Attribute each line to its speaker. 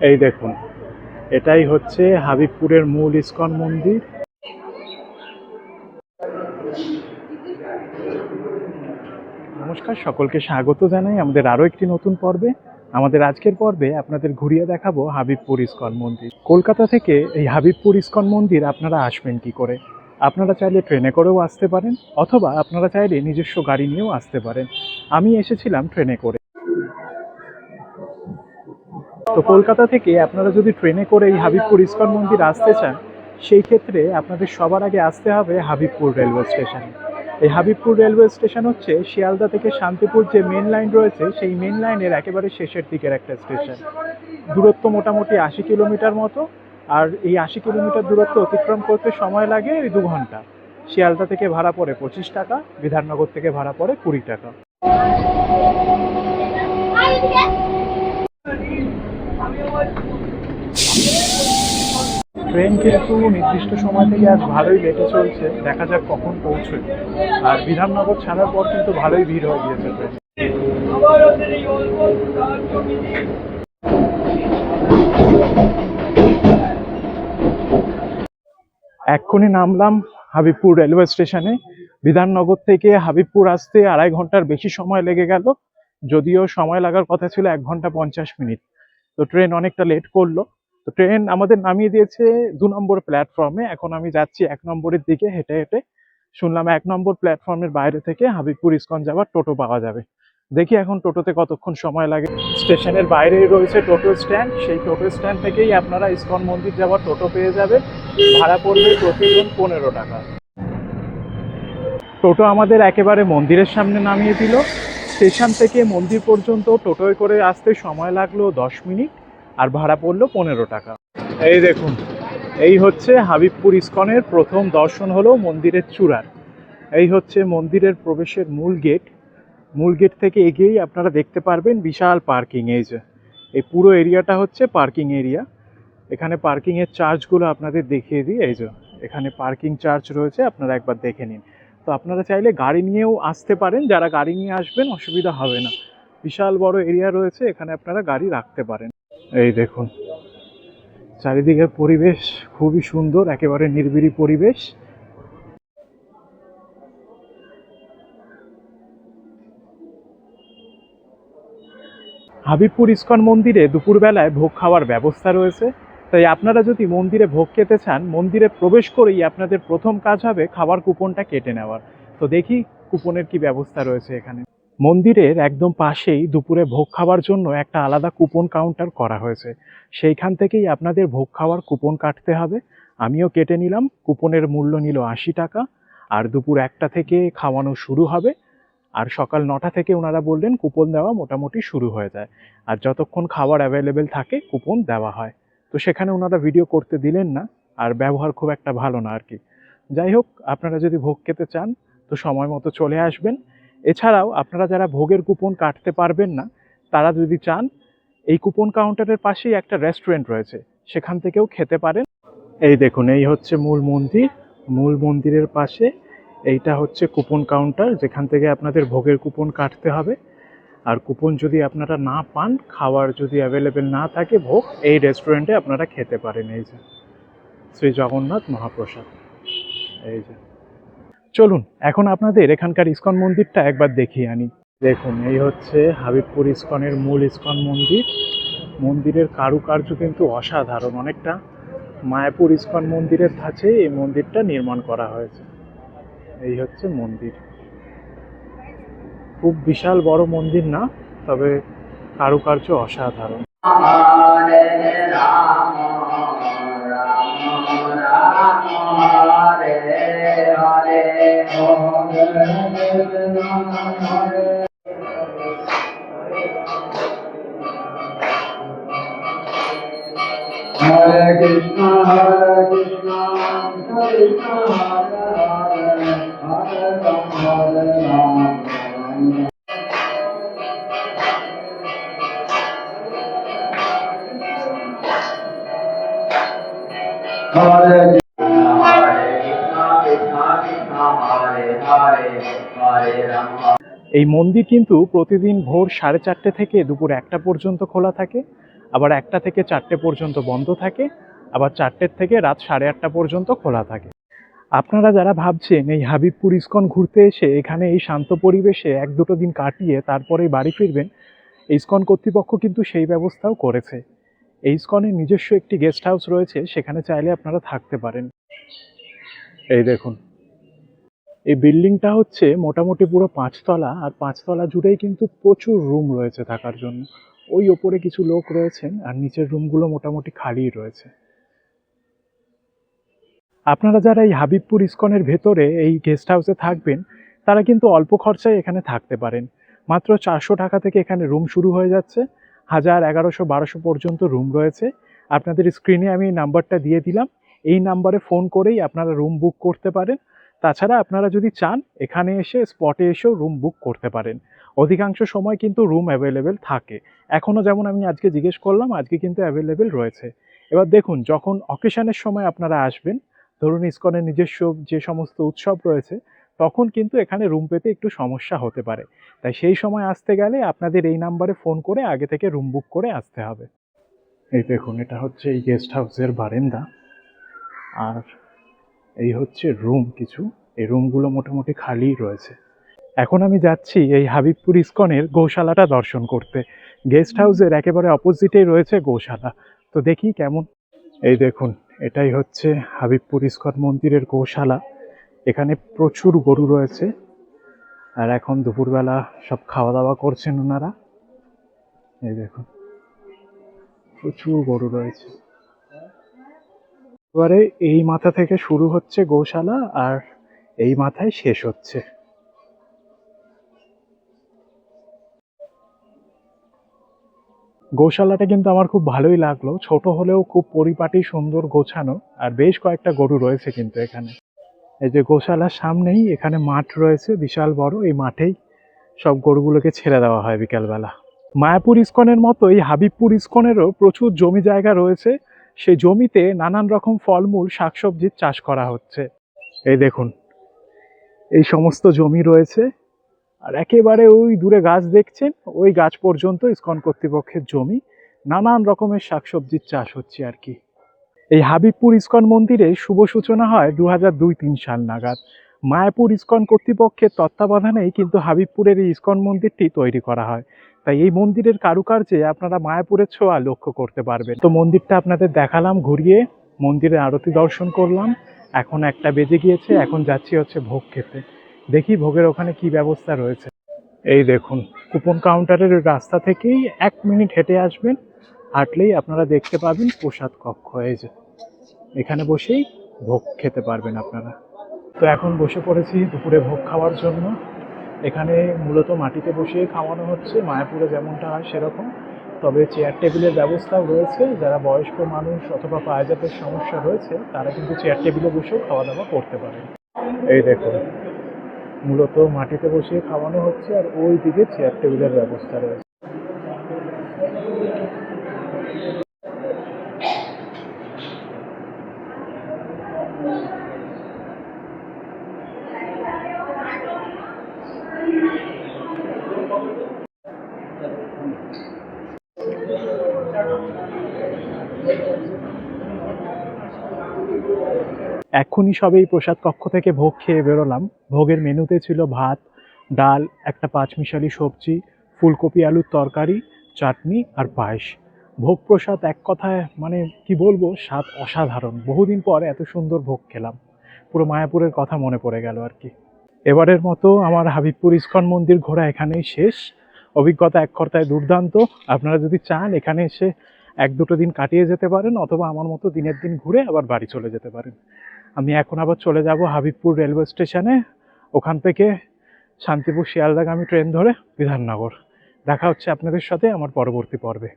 Speaker 1: এই দেখুন, এটাই হচ্ছে হাবিবপুরের মূল ইসকন মন্দির। নমস্কার, সকলকে স্বাগত জানাই আমাদের আরও একটি নতুন পর্বে। আমাদের আজকের পর্বে আপনাদের ঘুরিয়ে দেখাবো হাবিবপুর ইসকন মন্দির। কলকাতা থেকে এই হাবিবপুর ইসকন মন্দির আপনারা আসবেন কি করে? আপনারা চাইলে ট্রেনে করেও আসতে পারেন, অথবা আপনারা চাইলে নিজস্ব গাড়ি নিয়েও আসতে পারেন। আমি এসেছিলাম ট্রেনে করে। তো কলকাতা থেকে আপনারা যদি ট্রেনে করে এই হাবিবপুর ইসকন মন্দির আসতে চান, সেই ক্ষেত্রে আপনাদের সবার আগে আসতে হবে হাবিবপুর রেলওয়ে স্টেশনে। এই হাবিবপুর রেলওয়ে স্টেশন হচ্ছে শিয়ালদা থেকে শান্তিপুর যে মেন লাইন রয়েছে, সেই মেন লাইনের একেবারে শেষের দিকের একটা স্টেশন। দূরত্ব মোটামুটি 80 কিলোমিটার মতো। আর এই 80 কিলোমিটার দূরত্ব অতিক্রম করতে সময় লাগে ওই 2 ঘন্টা। শিয়ালদা থেকে ভাড়া পড়ে 25 টাকা, বিধাননগর থেকে ভাড়া পড়ে 20 টাকা। ট্রেন কিন্তু নির্দিষ্ট সময় থেকে আজ ভালোই লেটে চলছে, দেখা যাক কখন পৌঁছয়। আর বিধাননগর ছাড়ার পর কিন্তু ভালোই ভিড় হয়ে গিয়েছে ট্রেন। এক্ষুনি নামলাম হাবিবপুর রেলওয়ে স্টেশনে। বিধাননগর থেকে হাবিবপুর আসতে 2.5 ঘন্টার বেশি সময় লেগে গেল, যদিও সময় লাগার কথা ছিল 1 ঘন্টা 50 মিনিট। তো ট্রেন অনেকটা লেট করলো। তো ট্রেন আমাদের নামিয়ে দিয়েছে 2 নম্বর প্ল্যাটফর্মে। এখন আমি যাচ্ছি 1 নম্বরের দিকে হেঁটে হেঁটে। শুনলাম 1 নম্বর প্ল্যাটফর্মের বাইরে থেকে হাবিবপুর ইসকন যাওয়ার টোটো পাওয়া যাবে। দেখি এখন টোটোতে কতক্ষণ সময় লাগে। স্টেশনের বাইরেই রয়েছে টোটো স্ট্যান্ড, সেই টোটো স্ট্যান্ড থেকেই আপনারা ইসকন মন্দির যাওয়ার টোটো পেয়ে যাবেন। ভাড়া পড়বে প্রতিজন 15 টাকা। টোটো আমাদের একেবারে মন্দিরের সামনে নামিয়ে দিল। স্টেশন থেকে মন্দির পর্যন্ত টোটোয় করে আসতে সময় লাগলো 10 মিনিট, আর ভাড়া পড়লো 15 টাকা। এই দেখুন, এই হচ্ছে হাবিবপুর ইসকনের প্রথম দর্শন হলো মন্দিরের চূড়ার। এই হচ্ছে মন্দিরের প্রবেশের মূল গেট। মূল গেট থেকে এগিয়েই আপনারা দেখতে পারবেন বিশাল পার্কিং। এই পুরো এরিয়াটা হচ্ছে পার্কিং এরিয়া। এখানে পার্কিংয়ের চার্জগুলো আপনাদের দেখিয়ে দিই। এখানে পার্কিং চার্জ রয়েছে, আপনারা একবার দেখে নিন। তো আপনারা চাইলে গাড়ি নিয়েও আসতে পারেন, যারা গাড়ি নিয়ে আসবেন অসুবিধা হবে না। বিশাল বড় এরিয়া রয়েছে, এখানে আপনারা গাড়ি রাখতে পারেন। এই দেখুন, চারিদিকের পরিবেশ খুবই সুন্দর, একেবারে নিরিবিলি পরিবেশ। হাবিবপুর ইসকন মন্দিরে দুপুরবেলায় ভোগ খাওয়ার ব্যবস্থা রয়েছে। তাই আপনারা যদি মন্দিরে ভোগ খেতে চান, মন্দিরে প্রবেশ করেই আপনাদের প্রথম কাজ হবে খাবার কুপনটা কেটে নেওয়ার। তো দেখি কুপনের কি ব্যবস্থা রয়েছে এখানে। মন্দিরের একদম পাশেই দুপুরে ভোগ খাওয়ার জন্য একটা আলাদা কুপন কাউন্টার করা হয়েছে। সেইখান থেকেই আপনাদের ভোগ খাওয়ার কুপন কাটতে হবে। আমিও কেটে নিলাম। কুপনের মূল্য নিল 80 টাকা। আর দুপুর 1টা থেকে খাওয়ানো শুরু হবে। আর সকাল 9টা থেকে ওনারা বললেন কুপন দেওয়া মোটামুটি শুরু হয়ে যায়। আর যতক্ষণ খাবার অ্যাভেলেবেল থাকে কুপন দেওয়া হয়। তো সেখানে ওনারা ভিডিও করতে দিলেন না, আর ব্যবহার খুব একটা ভালো না আর কি। যাই হোক, আপনারা যদি ভোগ খেতে চান তো সময় মতো চলে আসবেন। এছাড়াও আপনারা যারা ভোগের কুপন কাটতে পারবেন না, তারা যদি চান, এই কুপন কাউন্টারের পাশেই একটা রেস্টুরেন্ট রয়েছে, সেখান থেকেও খেতে পারেন। এই দেখুন, এই হচ্ছে মূল মন্দির। মূল মন্দিরের পাশে এইটা হচ্ছে কুপন কাউন্টার, যেখান থেকে আপনাদের ভোগের কুপন কাটতে হবে। আর কুপন যদি আপনারা না পান, খাবার যদি অ্যাভেলেবেল না থাকে ভোগ, এই রেস্টুরেন্টে আপনারা খেতে পারেন। এই যে শ্রী জগন্নাথ মহাপ্রসাদ। এই যে, চলুন এখন আপনাদের এখানকার ইসকন মন্দিরটা একবার দেখিয়ে আনি। দেখুন, এই হচ্ছে হাবিবপুর ইসকনের মূল ইসকন মন্দির। মন্দিরের কারুকার্য কিন্তু অসাধারণ, অনেকটা মায়াপুর ইসকন মন্দিরের ধাঁচে এই মন্দিরটা নির্মাণ করা হয়েছে। এই হচ্ছে মন্দির। খুব বিশাল বড় মন্দির না, তবে কারুকার্য অসাধারণ। হরে কৃষ্ণ কৃষ্ণ কৃষ্ণ হরে হরে, হরে রাম হরে রাম। হরে কৃষ্ণ কৃষ্ণ কৃষ্ণ হরে হরে, হরে রাম। এই মন্দির কিন্তু প্রতিদিন ভোর 4:30 থেকে দুপুর 1টা পর্যন্ত খোলা থাকে, আবার 1টা থেকে 4টে পর্যন্ত বন্ধ থাকে, আবার 4টের থেকে রাত 8:30 পর্যন্ত খোলা থাকে। আপনারা যারা ভাবছেন এই হাবিবপুর ইসকন ঘুরতে এসে এখানে এই শান্ত পরিবেশে 1-2 দিন কাটিয়ে তারপরেই বাড়ি ফিরবেন, এই ইসকন কর্তৃপক্ষ কিন্তু সেই ব্যবস্থাও করেছে। এই ইসকনের নিজস্ব একটি গেস্ট হাউস রয়েছে, সেখানে চাইলে আপনারা থাকতে পারেন। এই দেখুন, এই বিল্ডিংটা হচ্ছে মোটামুটি পুরো 5 তলা, আর 5 তলা জুড়েই কিন্তু প্রচুর রুম রয়েছে থাকার জন্য। ওই ওপরে কিছু লোক রয়েছেন আর নিচের রুমগুলো মোটামুটি খালিই রয়েছে। আপনারা যারা এই হাবিবপুর ইসকনের ভেতরে এই গেস্ট হাউসে থাকবেন, তারা কিন্তু অল্প খরচায় এখানে থাকতে পারেন। মাত্র 400 টাকা থেকে এখানে রুম শুরু হয়ে যাচ্ছে, 1000, 1100, 1200 পর্যন্ত রুম রয়েছে। আপনাদের স্ক্রিনে আমি এই নাম্বারটা দিয়ে দিলাম, এই নাম্বারে ফোন করেই আপনারা রুম বুক করতে পারেন। তাছাড়া আপনারা যদি চান এখানে এসে স্পটে এসেও রুম বুক করতে পারেন। অধিকাংশ সময় কিন্তু রুম অ্যাভেলেবেল থাকে, এখনও যেমন আমি আজকে জিজ্ঞেস করলাম, আজকে কিন্তু অ্যাভেলেবেল রয়েছে। এবার দেখুন, যখন অকেশনের সময় আপনারা আসবেন, ধরুন ইসকনের নিজস্ব যে সমস্ত উৎসব রয়েছে, তখন কিন্তু এখানে রুম পেতে একটু সমস্যা হতে পারে। তাই সেই সময় আসতে গেলে আপনাদের এই নাম্বারে ফোন করে আগে থেকে রুম বুক করে আসতে হবে। এই দেখুন, এটা হচ্ছে এই গেস্ট হাউসের বারান্দা, আর এই হচ্ছে রুম কিছু। এই রুমগুলো মোটামুটি খালিই রয়েছে। এখন আমি যাচ্ছি এই হাবিবপুর ইসকনের গৌশালাটা দর্শন করতে। গেস্ট হাউসের একেবারে অপোজিটেই রয়েছে গৌশালা। তো দেখি কেমন। এই দেখুন, এটাই হচ্ছে হাবিবপুর ইসকন মন্দিরের গৌশালা। এখানে প্রচুর গরু রয়েছে, আর এখন দুপুরবেলা সব খাওয়া দাওয়া করছেন ওনারা। এই দেখুন, প্রচুর গরু রয়েছে। এবারে এই মাথা থেকে শুরু হচ্ছে গৌশালা, আর এই মাথায় শেষ হচ্ছে। গৌশালাটা কিন্তু আমার খুব ভালোই লাগলো, ছোট হলেও খুব পরিপাটি, সুন্দর, গোছানো, আর বেশ কয়েকটা গরু রয়েছে কিন্তু এখানে। এই যে গৌশালার সামনেই এখানে মাঠ রয়েছে বিশাল বড়, এই মাঠেই সব গরুগুলোকে ছেড়ে দেওয়া হয় বিকালবেলা। মায়াপুর ইসকনের মতো এই হাবিবপুর ইসকনেরও প্রচুর জমি জায়গা রয়েছে। সেই জমিতে নানান রকম ফলমূল, শাকসবজির চাষ করা হচ্ছে। এই দেখুন, এই সমস্ত জমি রয়েছে, আর একেবারে ওই দূরে গাছ দেখছেন, ওই গাছ পর্যন্ত ইসকন কর্তৃপক্ষের জমি। নানান রকমের শাকসবজির চাষ হচ্ছে আর কি। এই হাবিবপুর ইসকন মন্দিরে শুভ সূচনা হয় 2002-03 সাল নাগাদ। মায়াপুর ইসকন কর্তৃপক্ষের তত্ত্বাবধানেই কিন্তু হাবিবপুরের এই ইসকন মন্দিরটি তৈরি করা হয়। তাই এই মন্দিরের কারুকার্যে আপনারা মায়াপুরের ছোঁয়া লক্ষ্য করতে পারবেন। তো মন্দিরটা আপনাদের দেখালাম ঘুরিয়ে, মন্দিরে আরতি দর্শন করলাম। এখন 1টা বেজে গিয়েছে, এখন যাচ্ছি হচ্ছে ভোগ খেতে। দেখি ভোগের ওখানে কি ব্যবস্থা রয়েছে। এই দেখুন, কুপন কাউন্টারের রাস্তা থেকেই 1 মিনিট হেঁটে আসবেন, হাঁটলেই আপনারা দেখতে পাবেন প্রসাদ কক্ষ। এই যে এখানে বসেই ভোগ খেতে পারবেন আপনারা। তো এখন বসে পড়েছি দুপুরে ভোগ খাওয়ার জন্য। এখানে মূলত মাটিতে বসিয়ে খাওয়ানো হচ্ছে, মায়াপুরে যেমনটা হয় সেরকম। তবে চেয়ার টেবিলের ব্যবস্থাও রয়েছে, যারা বয়স্ক মানুষ অথবা পায়জাতের সমস্যা রয়েছে তারা কিন্তু চেয়ার টেবিলে বসেও খাওয়া দাওয়া করতে পারেন। এই দেখুন, মূলত মাটিতে বসিয়ে খাওয়ানো হচ্ছে, আর ওই দিকে চেয়ার টেবিলের ব্যবস্থা রয়েছে। এক্ষুনি সবেই প্রসাদ কক্ষ থেকে ভোগ খেয়ে বেরোলাম। ভোগের মেনুতে ছিল ভাত, ডাল, একটা পাঁচমিশালি সবজি, ফুলকপি আলুর তরকারি, চাটনি আর পায়েস। ভোগ প্রসাদ এক কথায় মানে কি বলবো, স্বাদ অসাধারণ। বহুদিন পর এত সুন্দর ভোগ খেলাম, পুরো মায়াপুরের কথা মনে পড়ে গেল আর কি। এবারের মতো আমার হাবিবপুর ইসকন মন্দির ঘোরা এখানেই শেষ। অভিজ্ঞতা এক কথায় দুর্দান্ত। আপনারা যদি চান এখানে এসে 1-2 দিন কাটিয়ে যেতে পারেন, অথবা আমার মতো দিনের দিন ঘুরে আবার বাড়ি চলে যেতে পারেন। আমি এখন আবার চলে যাব হাবিবপুর রেলওয়ে স্টেশনে, ওখান থেকে শান্তিপুর শিয়ালদাগামী ট্রেন ধরে বিধাননগর। দেখা হচ্ছে আপনাদের সাথে আমার পরবর্তী পর্বে।